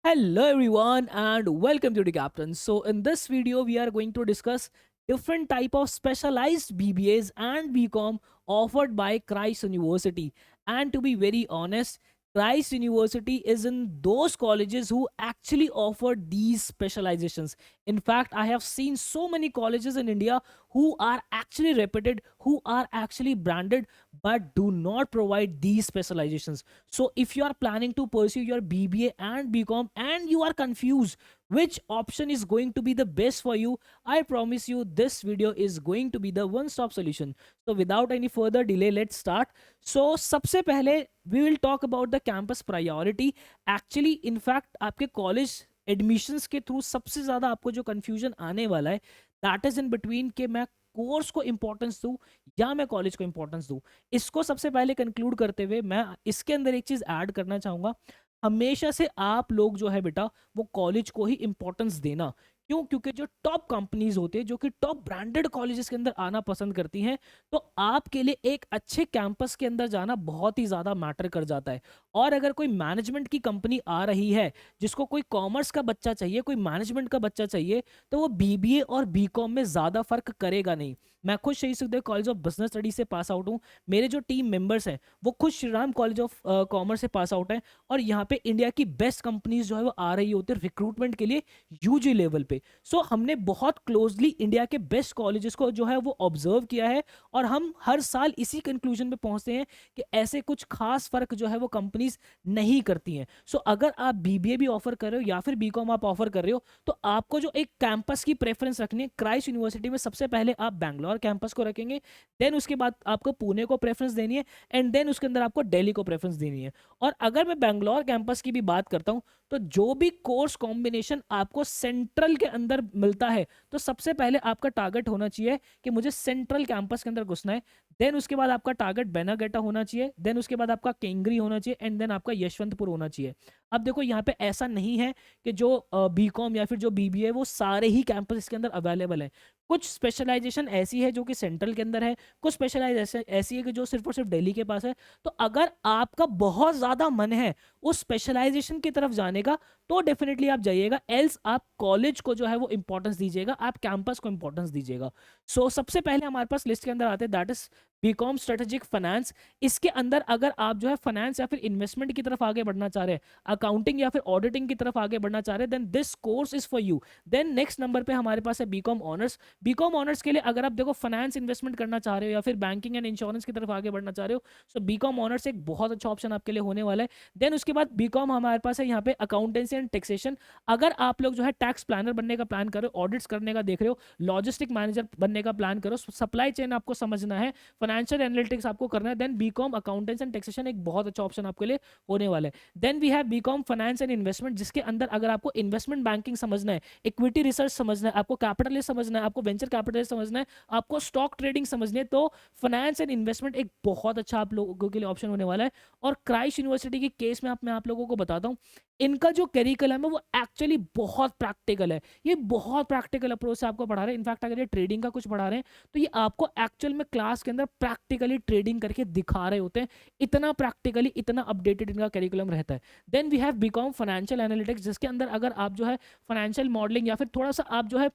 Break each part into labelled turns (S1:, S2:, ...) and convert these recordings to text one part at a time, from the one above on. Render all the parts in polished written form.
S1: Hello everyone and welcome to the Captain. So in this video we are going to discuss different type of specialized BBAs and BCom offered by Christ University. And to be very honest, Christ University is in those colleges who actually offer these specializations. In fact, I have seen so many colleges in India who are actually reputed, who are actually branded, but do not provide these specializations. So if you are planning to pursue your BBA and BCom and you are confused which option is going to be the best for you, I promise you this video is going to be the one stop solution. So without any further delay, let's start. So सबसे पहले we will talk about the campus priority. Actually in fact आपके college admissions के through सबसे ज्यादा आपको जो confusion आने वाला है दैट इज इन बिटवीन कि मैं कोर्स को इंपॉर्टेंस दूं या मैं कॉलेज को इंपॉर्टेंस दूं। इसको सबसे पहले कंक्लूड करते हुए मैं इसके अंदर एक चीज ऐड करना चाहूंगा। हमेशा से आप लोग जो है बेटा वो कॉलेज को ही इंपॉर्टेंस देना। क्यों? क्योंकि जो टॉप कंपनीज होते हैं जो कि टॉप ब्रांडेड कॉलेजेस के अंदर आना पसंद करती हैं, तो आपके लिए एक अच्छे कैंपस के अंदर जाना बहुत ही ज्यादा मैटर कर जाता है। और अगर कोई मैनेजमेंट की कंपनी आ रही है जिसको कोई कॉमर्स का बच्चा चाहिए, कोई मैनेजमेंट का बच्चा चाहिए, तो वो बीबीए और बीकॉम में ज्यादा फर्क करेगा नहीं। मैं खुद शहीद Sukhdev college of business study से पास आउट हूँ। मेरे जो टीम मेंबर्स हैं वो खुद Shri Ram college of commerce से पास आउट हैं। और यहाँ पे इंडिया की बेस्ट कंपनीज जो है वो आ रही होती है रिक्रूटमेंट के लिए यूजी लेवल पे। सो हमने बहुत क्लोजली इंडिया के बेस्ट कॉलेजेस को जो है वो ऑब्जर्व किया है और हम हर साल इसी कंक्लूजन पे पहुंचते हैं कि ऐसे कुछ खास फर्क जो है वो कंपनीज नहीं करती हैं। सो अगर आप बीबीए भी ऑफर कर रहे हो या फिर बीकॉम आप ऑफर कर रहे हो, तो आपको जो एक कैंपस की प्रेफरेंस रखनी है, क्राइस्ट यूनिवर्सिटी में सबसे पहले आप बैंगलोर कैंपस को रखेंगे, देन उसके बाद आपको पुणे को प्रेफरेंस देनी है, एंड देन उसके अंदर आपको दिल्ली को प्रेफरेंस देनी है। और अगर मैं बैंगलोर कैंपस की भी बात करता हूं, तो जो भी कोर्स कॉम्बिनेशन आपको सेंट्रल के अंदर मिलता है, तो सबसे पहले आपका टारगेट होना चाहिए कि मुझे सेंट्रल कैंपस के अंदर घुसना है। देन उसके बाद आपका टारगेट बेनागेटा होना चाहिए, देन उसके बाद आपका केंगरी होना चाहिए, एंड देन आपका यशवंतपुर होना चाहिए। अब देखो यहाँ पे ऐसा नहीं है कि जो बीकॉम या फिर जो बीबीए वो सारे ही कैंपस इसके अंदर अवेलेबल है। कुछ स्पेशलाइजेशन ऐसी है जो कि सेंट्रल के अंदर है, कुछ स्पेशलाइजेशन ऐसी है कि जो सिर्फ और सिर्फ दिल्ली के पास है। तो अगर आपका बहुत ज्यादा मन है उस स्पेशलाइजेशन की तरफ जाने का, तो डेफिनेटली आप जाइएगा, एल्स आप कॉलेज को जो है वो इंपॉर्टेंस दीजिएगा, आप कैंपस को इंपॉर्टेंस दीजिएगा। सो सबसे पहले हमारे पास लिस्ट के अंदर आते हैं that is BCom strategic finance. इसके अंदर अगर आप जो है फाइनेंस या फिर इन्वेस्टमेंट की तरफ आगे बढ़ना चाह रहे हैं, अकाउंटिंग या फिर ऑडिटिंग की तरफ आगे बढ़ना चाह रहे हैं, then this course is for you. Then next number पे हमारे पास है बीकॉम ऑनर्स। बीकॉम ऑनर्स के लिए अगर आप देखो फाइनेंस इन्वेस्टमेंट करना चाह रहे हो या फिर बैंकिंग एंड इंश्योरेंस की तरफ आगे बढ़ना चाह रहे हो, सो बीकॉम ऑनर्स एक बहुत अच्छा ऑप्शन आपके लिए होने वाला है। देन उसके बाद बीकॉम हमारे पास है यहाँ पे अकाउंटेंसी एंड टैक्सेशन। अगर आप लोग जो है टैक्स प्लानर बनने का प्लान कर रहे हो, ऑडिट्स करने का देख रहे हो, लॉजिस्टिक मैनेजर बनने का प्लान करो, सप्लाई चेन आपको समझना है, फाइनेंशियल एनालिटिक्स आपको करना है, then BCom accountancy and taxation एक बहुत अच्छा ऑप्शन आपके लिए होने वाला है। Then we have BCom finance and investment, जिसके अंदर अगर आपको इन्वेस्टमेंट बैंकिंग समझना है, इक्विटी रिसर्च समझना है, आपको कैपिटलिस्ट समझना है, आपको वेंचर कैपिटलिस्ट समझना है, आपको स्टॉक ट्रेडिंग समझनी है, तो फाइनेंस एंड इन्वेस्टमेंट एक बहुत अच्छा आप लोगों के लिए ऑप्शन होने वाला है। और क्राइस्ट यूनिवर्सिटी के केस में मैं आप लोगों को बताता हूँ, इनका जो करिकुलम है वो एक्चुअली बहुत प्रैक्टिकल है। ये बहुत प्रैक्टिकल अप्रोच से आपको पढ़ा रहे हैं। इनफैक्ट अगर ये ट्रेडिंग का कुछ पढ़ा रहे हैं, तो ये आपको एक्चुअल में क्लास के अंदर प्रैक्टिकली ट्रेडिंग करके दिखा रहे होते हैं। इतना प्रैक्टिकली, इतना अपडेटेड इनका करिकुलम रहता है। Then we have BCom financial analytics, जिसके अंदर अगर आप जो है फाइनेंशियल मॉडलिंग या फिर थोड़ा सा आप जो है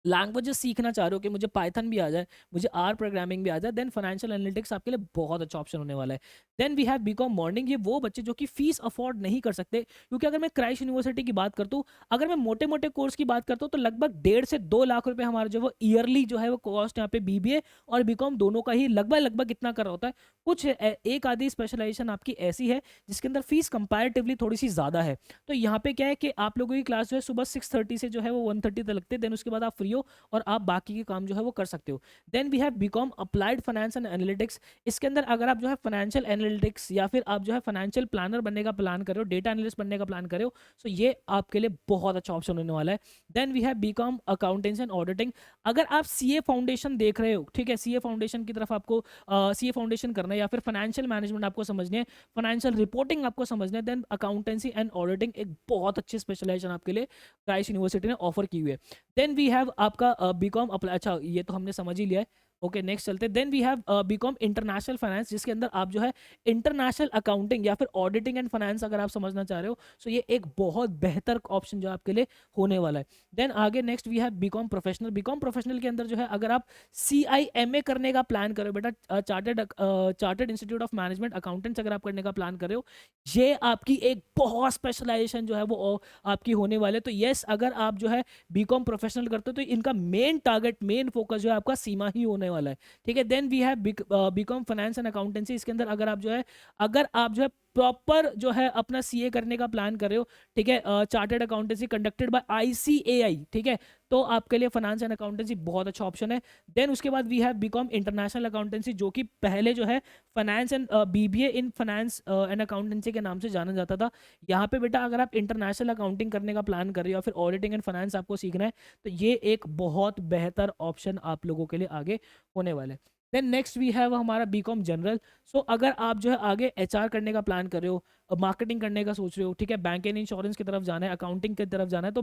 S1: लैंग्वेजेस सीखना चाह रहे हो कि मुझे पाइथन भी आ जाए, मुझे आर प्रोग्रामिंग भी आ जाए, देन फाइनेंशियल एनालिटिक्स आपके लिए बहुत अच्छा ऑप्शन होने वाला है। Then we have BCom morning. ये वो बच्चे जो कि फीस अफोर्ड नहीं कर सकते, क्योंकि अगर मैं क्राइस्ट यूनिवर्सिटी की बात करता हूँ, अगर मैं मोटे मोटे कोर्स की बात करता हूँ, तो लगभग 1.5 से 2 लाख रुपए हमारा जो वो ईयरली जो है वो कॉस्ट यहाँ पे बीबीए और बीकॉम दोनों का ही लगभग इतना कर रहा होता है। कुछ एक आधी स्पेशलाइजेशन आपकी ऐसी है जिसके अंदर फीस कंपैरेटिवली थोड़ी सी ज्यादा है। तो यहाँ पे क्या है कि आप लोगों की क्लास जो है सुबह 6:30 से जो है वो 1:30 तक लगते हैं, देन उसके बाद आप फ्री हो और आप बाकी के काम जो है वो कर सकते हो। Then we have BCom applied finance and analytics. इसके अंदर अगर आप जो है फाइनेंशियल एनालिटिक्स या फिर आप जो है फाइनेंशियल प्लानर बनने का प्लान कर रहे हो, डेटा एनालिस्ट बनने का प्लान कर रहे हो, सो ये आपके लिए बहुत अच्छा ऑप्शन होने वाला है। Then we have BCom accountancy and auditing. अगर आप सीए फाउंडेशन देख रहे हो, ठीक है, सीए फाउंडेशन की तरफ आपको सीए फाउंडेशन करना है या फिर फाइनेंशियल मैनेजमेंट आपको समझनी है, फाइनेंशियल रिपोर्टिंग आपको समझना है, देन अकाउंटेंसी एंड ऑडिटिंग एक बहुत अच्छी स्पेशलाइजेशन आपके लिए क्राइस्ट यूनिवर्सिटी ने ऑफर की हुई है। देन वी हैव आपका बीकॉम अप्लाई। अच्छा, ये तो हमने समझ ही लिया है। ओके नेक्स्ट चलते, then we have BCom international finance, जिसके अंदर आप जो है इंटरनेशनल अकाउंटिंग या फिर ऑडिटिंग एंड फाइनेंस अगर आप समझना चाह रहे हो, सो ये एक बहुत बेहतर ऑप्शन जो आपके लिए होने वाला है। देन आगे next we have BCom professional. BCom professional के अंदर जो है अगर आप CIMA करने का प्लान करो बेटा, chartered institute of management accountants अगर आप करने का प्लान कर रहे हो, ये आपकी एक बहुत स्पेशलाइजेशन जो है वो आपकी होने वाले। तो यस, अगर आप जो है बीकॉम प्रोफेशनल करते हो तो इनका मेन टारगेट, मेन फोकस जो है आपका सीमा ही होने वाला है, ठीक है। Then we have BCom finance and accountancy. इसके अंदर अगर आप जो है प्रॉपर जो है अपना CA करने का प्लान कर रहे हो, ठीक है, chartered accountancy conducted by ICAI, ठीक है, तो आपके लिए फाइनेंस एंड अकाउंटेंसी बहुत अच्छा ऑप्शन है। देन उसके बाद we have BCom international accountancy, जो कि पहले जो है finance and BBA in finance and accountancy के नाम से जाना जाता था। यहाँ पे बेटा अगर आप इंटरनेशनल अकाउंटिंग करने का प्लान कर रहे हो या फिर ऑडिटिंग एंड फाइनेंस आपको सीखना है, तो ये एक बहुत बेहतर ऑप्शन आप लोगों के लिए आगे होने वाले। देन नेक्स्ट वी हैव हमारा बीकॉम जनरल। सो अगर आप जो है आगे HR करने का प्लान कर रहे हो, मार्केटिंग करने का सोच रहे हो, ठीक है, बैंक एंड इंश्योरेंस की तरफ जाना है, अकाउंटिंग की तरफ जाना है, तो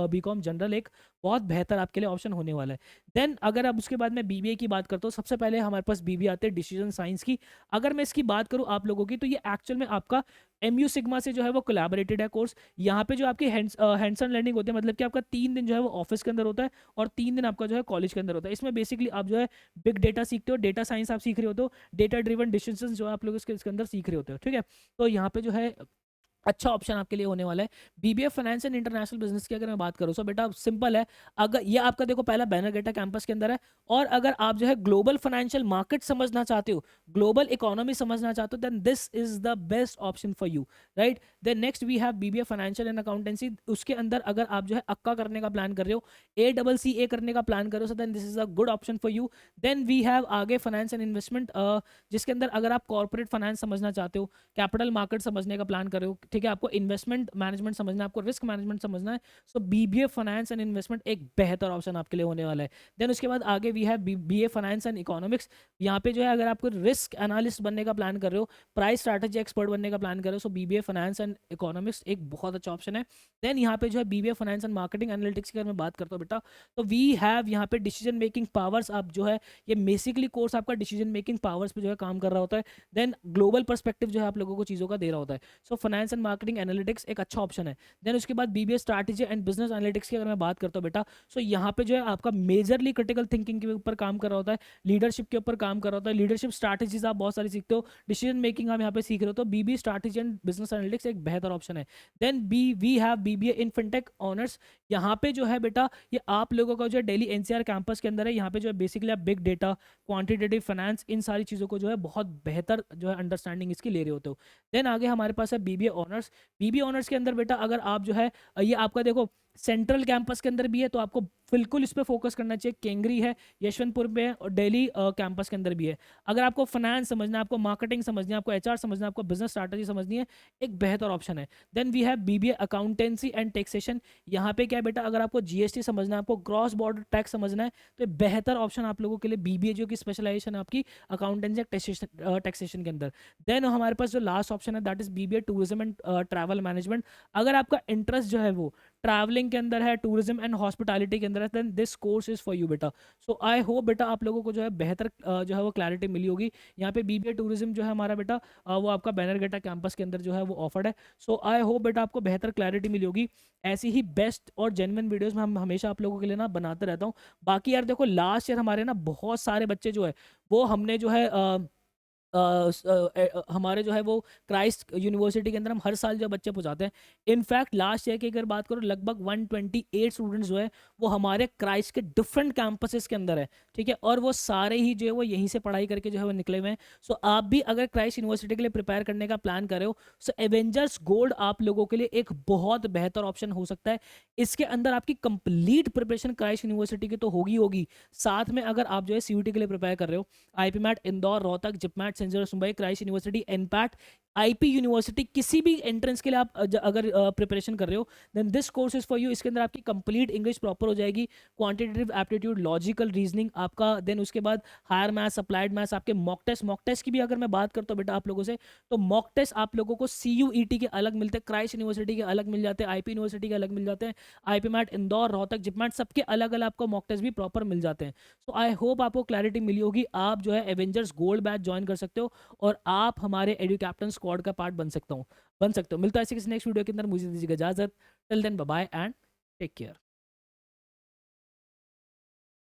S1: बीकॉम जनरल एक बहुत बेहतर आपके लिए ऑप्शन होने वाला है। देन अगर आप उसके बाद में BBA की बात करता हूँ, सबसे पहले हमारे पास BBA आते हैं डिसीजन साइंस की। अगर मैं इसकी बात करूँ आप लोगों की, तो ये एक्चुअल में आपका MU सिग्मा से जो है वो कोलैबोरेटेड है कोर्स। यहाँ पे जो आपकी हैंड्स ऑन लर्निंग होती है, मतलब कि आपका 3 दिन जो है वो ऑफिस के अंदर होता है और 3 दिन आपका जो है कॉलेज के अंदर होता है। इसमें बेसिकली आप जो है बिग डेटा सीखते हो, डेटा साइंस आप सीख रहे होते हो, डेटा ड्रिवन डिसीजन जो आप लोग इसके अंदर सीख रहे होते हो, ठीक है। तो यहाँ पे जो है अच्छा ऑप्शन आपके लिए होने वाला है। BBA finance and international business की अगर मैं बात करूँ, सो बेटा सिंपल है, अगर ये आपका देखो पहला बैनरगेटा कैंपस के अंदर है, और अगर आप जो है ग्लोबल फाइनेंशियल मार्केट समझना चाहते हो, ग्लोबल इकोनॉमी समझना चाहते हो, then this is the best option for you, right. Then next we have BBA financial and accountancy. उसके अंदर अगर आप जो है अक्का करने का प्लान कर रहे हो, ACCA करने का प्लान कर रहे हो, so then this is a good option for you. Then we have आगे फाइनेंस एंड इन्वेस्टमेंट, जिसके अंदर अगर आप कॉर्पोरेट फाइनेंस समझना चाहते हो, कैपिटल मार्केट समझने का प्लान कर रहे हो, ठीक है, आपको इन्वेस्टमेंट मैनेजमेंट समझना है, आपको रिस्क मैनेजमेंट समझना है, सो BBA फाइनेंस एंड इन्वेस्टमेंट एक बेहतर ऑप्शन आपके लिए होने वाला है। देन उसके बाद आगे we have BA finance and economics. यहाँ पे जो है अगर आपको रिस्क एनालिस्ट बनने का प्लान कर रहे हो, प्राइस स्ट्रैटेजी एक्सपर्ट बनने का प्लान कर रहे हो, सो BBA फाइनेंस एंड इकोनॉमिक्स एक बहुत अच्छा ऑप्शन है। देन यहाँ पे जो है BBA finance and marketing analytics की अगर मैं बात करता हूँ बेटा, तो वी हैव यहाँ पे डिसीजन मेकिंग पावर्स। आप जो है ये बेसिकली कोर्स आपका डिसीजन मेकिंग पावर्स पे जो है काम कर रहा होता है। देन ग्लोबल पर्सपेक्टिव जो है आप लोगों को चीज़ों का दे रहा होता है। So finance and marketing analytics एक अच्छा ऑप्शन है। देन उसके बाद BBA strategy and business analytics की अगर मैं बात करता हूँ बेटा, सो यहाँ पे जो है आपका मेजरली क्रिटिकल थिंकिंग के ऊपर काम कर रहा होता है, लीडरशिप के ऊपर काम कर रहा होता है, लीडरशिप स्ट्रैटेजीज आप बहुत सारी सीखते हो, डिसीजन मेकिंग आप यहाँ पे सीख रहे हो, तो BBA strategy and business analytics एक बेहतर ऑप्शन है। Then we have BBA in fintech honours. यहाँ पे जो है बेटा ये आप लोगों का जो है दिल्ली NCR कैंपस के अंदर है। यहाँ पे जो है बेसिकली आप बिग डेटा, क्वांटिटेटिव फाइनेंस, इन सारी चीज़ों को जो है बहुत बेहतर जो है अंडरस्टैंडिंग इसकी ले रहे होते हो। देन आगे हमारे पास है BBA ऑनर्स। BBA ऑनर्स के अंदर बेटा अगर आप जो है ये आपका देखो सेंट्रल कैंपस के अंदर भी है, तो आपको बिल्कुल इस पर फोकस करना चाहिए। केंगरी है, यशवंतपुर में है, और दिल्ली कैंपस के अंदर भी है। अगर आपको फाइनेंस समझना है, आपको मार्केटिंग समझनी है, आपको HR समझना है, आपको बिजनेस स्ट्रैटेजी समझनी है, एक बेहतर ऑप्शन है। Then we have BBA accountancy and taxation. यहाँ पे क्या है बेटा, अगर आपको GST समझना है, आपको क्रॉस बॉर्डर टैक्स समझना है, तो बेहतर ऑप्शन आप लोगों के लिए BBA जो कि स्पेशलाइजेशन है आपकी अकाउंटेंसी टैक्सेशन के अंदर। देन हमारे पास जो लास्ट ऑप्शन है that is BBA tourism and travel management. अगर आपका इंटरेस्ट जो है वो ट्रैवलिंग के अंदर है, टूरिज्म एंड हॉस्पिटैलिटी के अंदर है, then this course is for you बेटा। सो आई होप बेटा आप लोगों को जो है बेहतर जो है वो क्लैरिटी मिली होगी। यहाँ पे BBA टूरिज्म जो है हमारा बेटा वो आपका बैनरगेटा कैंपस के अंदर जो है वो ऑफर्ड है। सो आई होप बेटा आपको बेहतर क्लैरिटी मिली होगी। ऐसी ही बेस्ट और जेन्युइन वीडियोस में हम हमेशा आप लोगों के लिए ना बनाते रहता हूँ। बाकी यार देखो लास्ट ईयर हमारे ना बहुत सारे बच्चे जो है वो हमने जो है हमारे जो है वो क्राइस्ट यूनिवर्सिटी के अंदर हम हर साल जो बच्चे पहुंचाते हैं। इनफैक्ट लास्ट ईयर की अगर बात करो लगभग 128 स्टूडेंट्स जो है वो हमारे क्राइस्ट के डिफरेंट कैंपसेस के अंदर है, ठीक है, और वो सारे ही जो है वो यहीं से पढ़ाई करके जो है वो निकले हुए हैं। सो आप भी अगर क्राइस्ट यूनिवर्सिटी के लिए प्रिपेयर करने का प्लान कर रहे हो, सो एवेंजर्स गोल्ड आप लोगों के लिए एक बहुत बेहतर ऑप्शन हो सकता है। इसके अंदर आपकी कंप्लीट प्रिपरेशन क्राइस्ट यूनिवर्सिटी की तो होगी होगी, साथ में अगर आप जो है CUT के लिए प्रिपेयर कर रहे हो, IP MAT Indore, Rohtak, JIPMAT, Saint Joseph Mumbai, Christ University, NPAT, IP University, किसी भी एंट्रेंस के लिए आप अगर प्रिपरेशन कर रहे हो, then this course is for you. इसके अंदर आपकी कंप्लीट इंग्लिश प्रॉपर हो जाएगी, क्वांटिटेटिव एप्टीट्यूड, लॉजिकल रीजनिंग आपका, देन उसके बाद हायर मैथ्स, अप्लाइड मैथ्स, आपके मॉक टेस्ट की भी अगर मैं बात करता हूँ बेटा आप लोगों से, तो मॉक टेस्ट आप लोगों को CUET के अलग मिलते हैं, क्राइस्ट यूनिवर्सिटी के अलग मिल जाते हैं, आईपी यूनिवर्सिटी के अलग मिल जाते हैं, आईपी मैट, इंदौर, रोहतक, जिपमैट, सबके अलग अलग आपको मॉक टेस्ट भी प्रॉपर मिल जाते हैं। सो आई होप आपको क्लैरिटी मिली होगी। आप जो है एवेंजर्स गोल्ड बैच ज्वाइन कर सकते हो और आप हमारे एडू कैप्टन स्क्वाड का पार्ट बन सकते हो। मिलता है ऐसे किसी नेक्स्ट वीडियो के अंदर, मुझे दीजिएगा इजाजत। Till then bye bye and take care.